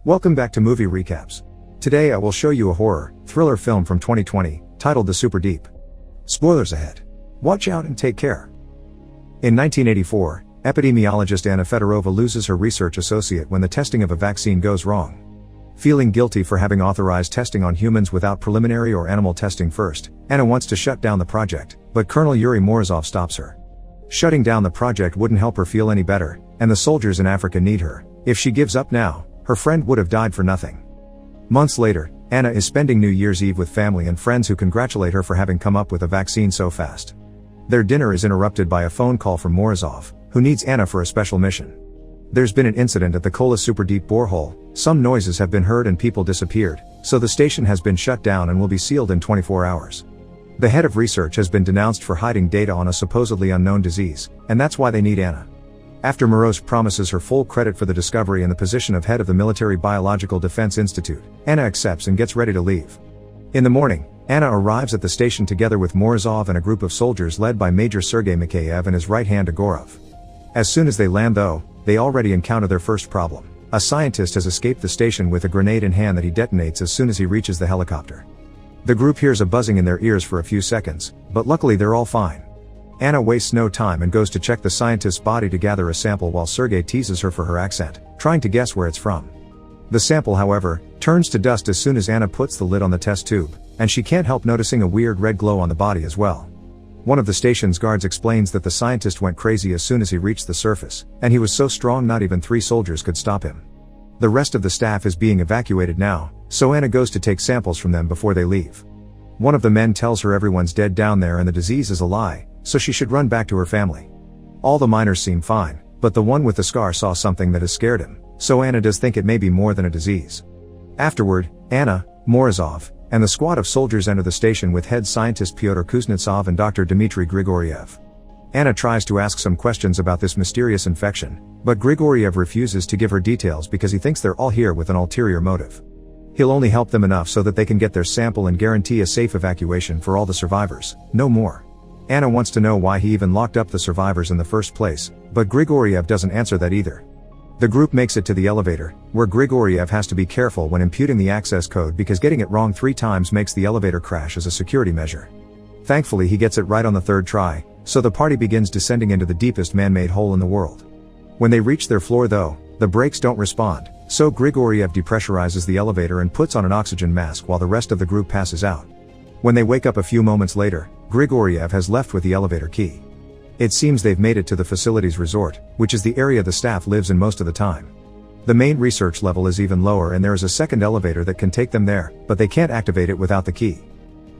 Welcome back to Movie Recaps. Today I will show you a horror, thriller film from 2020, titled The Super Deep. Spoilers ahead. Watch out and take care. In 1984, epidemiologist Anna Fedorova loses her research associate when the testing of a vaccine goes wrong. Feeling guilty for having authorized testing on humans without preliminary or animal testing first, Anna wants to shut down the project, but Colonel Yuri Morozov stops her. Shutting down the project wouldn't help her feel any better, and the soldiers in Africa need her. If she gives up now, her friend would have died for nothing. Months later, Anna is spending New Year's Eve with family and friends who congratulate her for having come up with a vaccine so fast. Their dinner is interrupted by a phone call from Morozov, who needs Anna for a special mission. There's been an incident at the Kola Super Deep borehole, some noises have been heard and people disappeared, so the station has been shut down and will be sealed in 24 hours. The head of research has been denounced for hiding data on a supposedly unknown disease, and that's why they need Anna. After Morozov promises her full credit for the discovery and the position of head of the Military Biological Defense Institute, Anna accepts and gets ready to leave. In the morning, Anna arrives at the station together with Morozov and a group of soldiers led by Major Sergei Mikheyev and his right hand Agorov. As soon as they land though, they already encounter their first problem. A scientist has escaped the station with a grenade in hand that he detonates as soon as he reaches the helicopter. The group hears a buzzing in their ears for a few seconds, but luckily they're all fine. Anna wastes no time and goes to check the scientist's body to gather a sample while Sergei teases her for her accent, trying to guess where it's from. The sample, however, turns to dust as soon as Anna puts the lid on the test tube, and she can't help noticing a weird red glow on the body as well. One of the station's guards explains that the scientist went crazy as soon as he reached the surface, and he was so strong not even 3 soldiers could stop him. The rest of the staff is being evacuated now, so Anna goes to take samples from them before they leave. One of the men tells her everyone's dead down there and the disease is a lie, so she should run back to her family. All the miners seem fine, but the one with the scar saw something that has scared him, so Anna does think it may be more than a disease. Afterward, Anna, Morozov, and the squad of soldiers enter the station with head scientist Pyotr Kuznetsov and Dr. Dmitry Grigoriev. Anna tries to ask some questions about this mysterious infection, but Grigoriev refuses to give her details because he thinks they're all here with an ulterior motive. He'll only help them enough so that they can get their sample and guarantee a safe evacuation for all the survivors, no more. Anna wants to know why he even locked up the survivors in the first place, but Grigoriev doesn't answer that either. The group makes it to the elevator, where Grigoriev has to be careful when imputing the access code because getting it wrong 3 times makes the elevator crash as a security measure. Thankfully he gets it right on the 3rd try, so the party begins descending into the deepest man-made hole in the world. When they reach their floor though, the brakes don't respond, so Grigoriev depressurizes the elevator and puts on an oxygen mask while the rest of the group passes out. When they wake up a few moments later, Grigoriev has left with the elevator key. It seems they've made it to the facility's resort, which is the area the staff lives in most of the time. The main research level is even lower and there is a second elevator that can take them there, but they can't activate it without the key.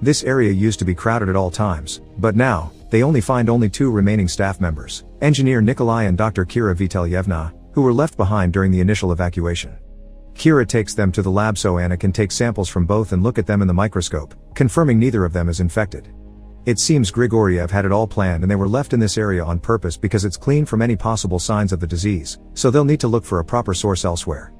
This area used to be crowded at all times, but now, they only find 2 remaining staff members, Engineer Nikolai and Dr. Kira Vitalyevna, who were left behind during the initial evacuation. Kira takes them to the lab so Anna can take samples from both and look at them in the microscope, confirming neither of them is infected. It seems Grigoriev had it all planned and they were left in this area on purpose because it's clean from any possible signs of the disease, so they'll need to look for a proper source elsewhere.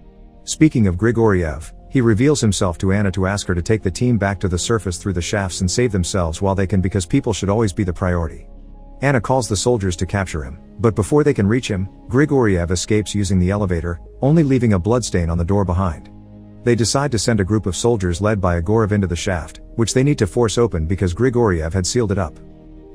Speaking of Grigoriev, he reveals himself to Anna to ask her to take the team back to the surface through the shafts and save themselves while they can because people should always be the priority. Anna calls the soldiers to capture him, but before they can reach him, Grigoriev escapes using the elevator, only leaving a bloodstain on the door behind. They decide to send a group of soldiers led by Agorov into the shaft, which they need to force open because Grigoriev had sealed it up.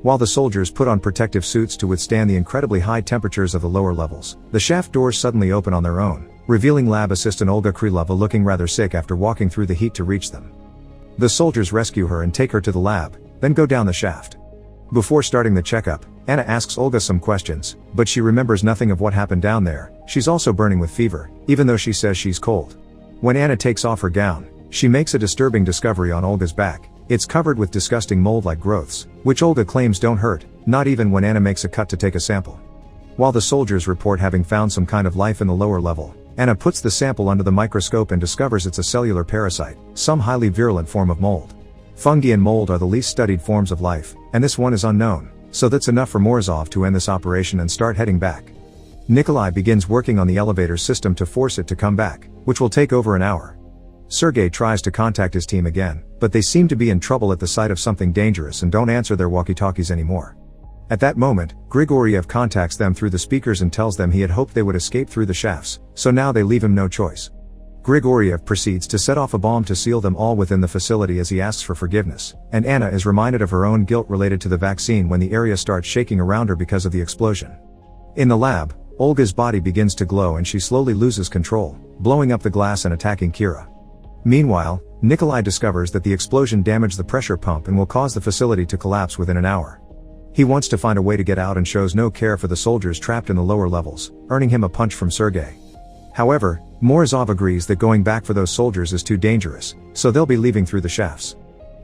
While the soldiers put on protective suits to withstand the incredibly high temperatures of the lower levels, the shaft doors suddenly open on their own, revealing lab assistant Olga Krylova looking rather sick after walking through the heat to reach them. The soldiers rescue her and take her to the lab, then go down the shaft. Before starting the checkup, Anna asks Olga some questions, but she remembers nothing of what happened down there. She's also burning with fever, even though she says she's cold. When Anna takes off her gown, she makes a disturbing discovery on Olga's back. It's covered with disgusting mold-like growths, which Olga claims don't hurt, not even when Anna makes a cut to take a sample. While the soldiers report having found some kind of life in the lower level, Anna puts the sample under the microscope and discovers it's a cellular parasite, some highly virulent form of mold. Fungi and mold are the least studied forms of life, and this one is unknown, so that's enough for Morozov to end this operation and start heading back. Nikolai begins working on the elevator system to force it to come back, which will take over an hour. Sergei tries to contact his team again, but they seem to be in trouble at the sight of something dangerous and don't answer their walkie-talkies anymore. At that moment, Grigoriev contacts them through the speakers and tells them he had hoped they would escape through the shafts, so now they leave him no choice. Grigoriev proceeds to set off a bomb to seal them all within the facility as he asks for forgiveness, and Anna is reminded of her own guilt related to the vaccine when the area starts shaking around her because of the explosion. In the lab, Olga's body begins to glow and she slowly loses control, blowing up the glass and attacking Kira. Meanwhile, Nikolai discovers that the explosion damaged the pressure pump and will cause the facility to collapse within an hour. He wants to find a way to get out and shows no care for the soldiers trapped in the lower levels, earning him a punch from Sergei. However, Morozov agrees that going back for those soldiers is too dangerous, so they'll be leaving through the shafts.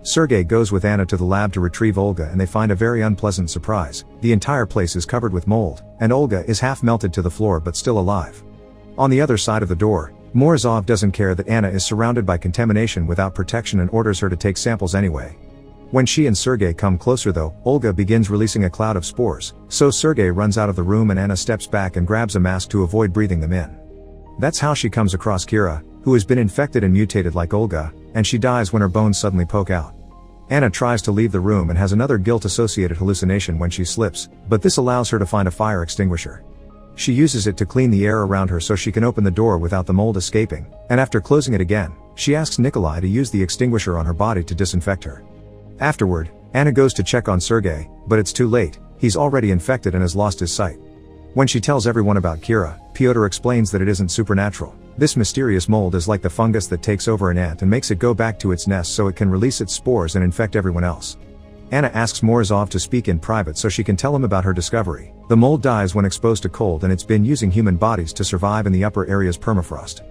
Sergei goes with Anna to the lab to retrieve Olga and they find a very unpleasant surprise. The entire place is covered with mold, and Olga is half melted to the floor but still alive. On the other side of the door, Morozov doesn't care that Anna is surrounded by contamination without protection and orders her to take samples anyway. When she and Sergei come closer though, Olga begins releasing a cloud of spores, so Sergei runs out of the room and Anna steps back and grabs a mask to avoid breathing them in. That's how she comes across Kira, who has been infected and mutated like Olga, and she dies when her bones suddenly poke out. Anna tries to leave the room and has another guilt-associated hallucination when she slips, but this allows her to find a fire extinguisher. She uses it to clean the air around her so she can open the door without the mold escaping, and after closing it again, she asks Nikolai to use the extinguisher on her body to disinfect her. Afterward, Anna goes to check on Sergei, but it's too late, he's already infected and has lost his sight. When she tells everyone about Kira, Pyotr explains that it isn't supernatural. This mysterious mold is like the fungus that takes over an ant and makes it go back to its nest so it can release its spores and infect everyone else. Anna asks Morozov to speak in private so she can tell him about her discovery. The mold dies when exposed to cold and it's been using human bodies to survive in the upper area's permafrost.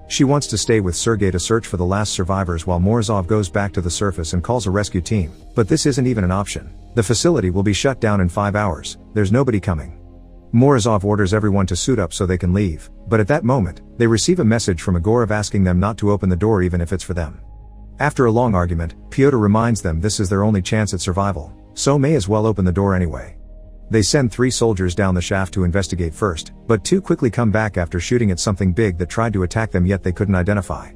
She wants to stay with Sergei to search for the last survivors while Morozov goes back to the surface and calls a rescue team, but this isn't even an option. The facility will be shut down in 5 hours, there's nobody coming. Morozov orders everyone to suit up so they can leave, but at that moment, they receive a message from Egorov asking them not to open the door even if it's for them. After a long argument, Pyotr reminds them this is their only chance at survival, so may as well open the door anyway. They send 3 soldiers down the shaft to investigate first, but 2 quickly come back after shooting at something big that tried to attack them yet they couldn't identify.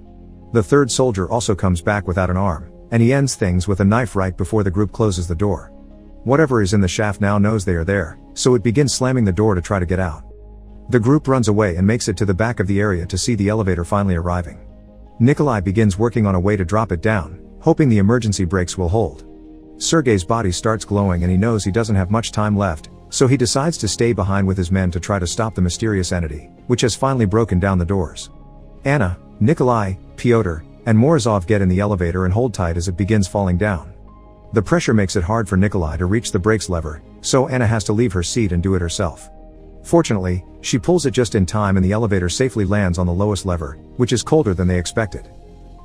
The 3rd soldier also comes back without an arm, and he ends things with a knife right before the group closes the door. Whatever is in the shaft now knows they are there, so it begins slamming the door to try to get out. The group runs away and makes it to the back of the area to see the elevator finally arriving. Nikolai begins working on a way to drop it down, hoping the emergency brakes will hold. Sergei's body starts glowing and he knows he doesn't have much time left, so he decides to stay behind with his men to try to stop the mysterious entity, which has finally broken down the doors. Anna, Nikolai, Pyotr, and Morozov get in the elevator and hold tight as it begins falling down. The pressure makes it hard for Nikolai to reach the brakes lever, so Anna has to leave her seat and do it herself. Fortunately, she pulls it just in time and the elevator safely lands on the lowest lever, which is colder than they expected.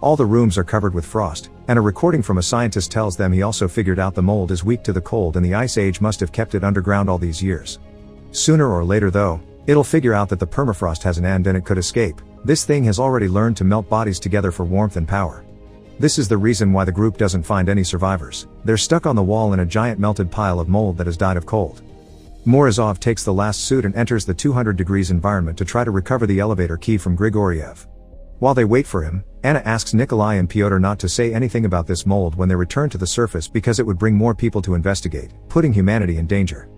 All the rooms are covered with frost, and a recording from a scientist tells them he also figured out the mold is weak to the cold and the ice age must have kept it underground all these years. Sooner or later though, it'll figure out that the permafrost has an end and it could escape. This thing has already learned to melt bodies together for warmth and power. This is the reason why the group doesn't find any survivors. They're stuck on the wall in a giant melted pile of mold that has died of cold. Morozov takes the last suit and enters the 200 degrees environment to try to recover the elevator key from Grigoriev. While they wait for him, Anna asks Nikolai and Pyotr not to say anything about this mold when they return to the surface because it would bring more people to investigate, putting humanity in danger.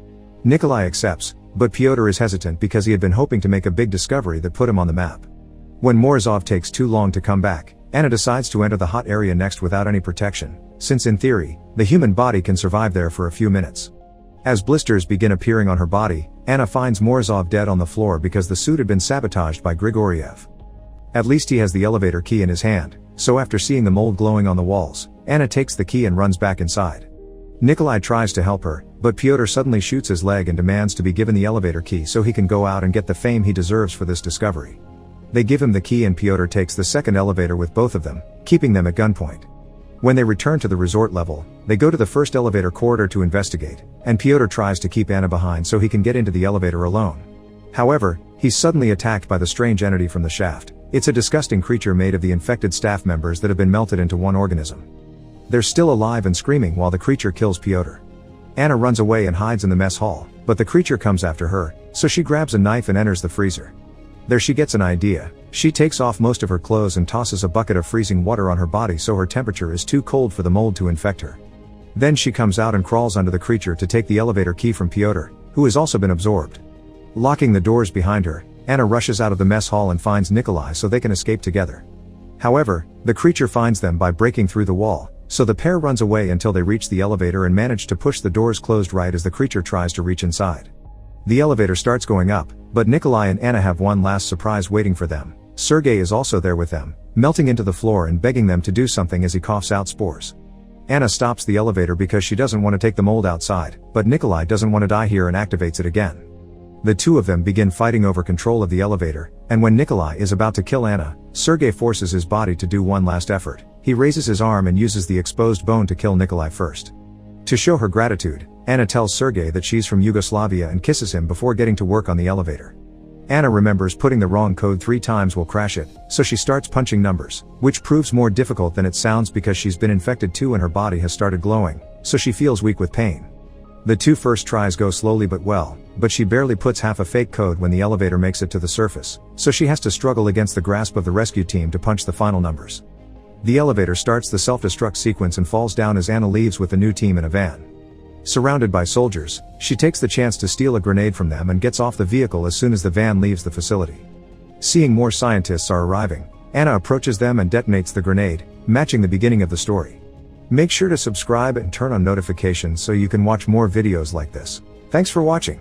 Nikolai accepts, but Pyotr is hesitant because he had been hoping to make a big discovery that put him on the map. When Morozov takes too long to come back, Anna decides to enter the hot area next without any protection, since in theory, the human body can survive there for a few minutes. As blisters begin appearing on her body, Anna finds Morozov dead on the floor because the suit had been sabotaged by Grigoriev. At least he has the elevator key in his hand, so after seeing the mold glowing on the walls, Anna takes the key and runs back inside. Nikolai tries to help her, but Pyotr suddenly shoots his leg and demands to be given the elevator key so he can go out and get the fame he deserves for this discovery. They give him the key and Pyotr takes the second elevator with both of them, keeping them at gunpoint. When they return to the resort level, they go to the first elevator corridor to investigate, and Pyotr tries to keep Anna behind so he can get into the elevator alone. However, he's suddenly attacked by the strange entity from the shaft. It's a disgusting creature made of the infected staff members that have been melted into one organism. They're still alive and screaming while the creature kills Pyotr. Anna runs away and hides in the mess hall, but the creature comes after her, so she grabs a knife and enters the freezer. There she gets an idea. She takes off most of her clothes and tosses a bucket of freezing water on her body so her temperature is too cold for the mold to infect her. Then she comes out and crawls under the creature to take the elevator key from Pyotr, who has also been absorbed. Locking the doors behind her, Anna rushes out of the mess hall and finds Nikolai so they can escape together. However, the creature finds them by breaking through the wall, so the pair runs away until they reach the elevator and manage to push the doors closed right as the creature tries to reach inside. The elevator starts going up, but Nikolai and Anna have one last surprise waiting for them. Sergei is also there with them, melting into the floor and begging them to do something as he coughs out spores. Anna stops the elevator because she doesn't want to take the mold outside, but Nikolai doesn't want to die here and activates it again. The two of them begin fighting over control of the elevator, and when Nikolai is about to kill Anna, Sergei forces his body to do one last effort. He raises his arm and uses the exposed bone to kill Nikolai first. To show her gratitude, Anna tells Sergei that she's from Yugoslavia and kisses him before getting to work on the elevator. Anna remembers putting the wrong code 3 times will crash it, so she starts punching numbers, which proves more difficult than it sounds because she's been infected too and her body has started glowing, so she feels weak with pain. The two first tries go slowly but well, but she barely puts half a fake code when the elevator makes it to the surface, so she has to struggle against the grasp of the rescue team to punch the final numbers. The elevator starts the self-destruct sequence and falls down as Anna leaves with the new team in a van. Surrounded by soldiers, she takes the chance to steal a grenade from them and gets off the vehicle as soon as the van leaves the facility. Seeing more scientists are arriving, Anna approaches them and detonates the grenade, matching the beginning of the story. Make sure to subscribe and turn on notifications so you can watch more videos like this. Thanks for watching.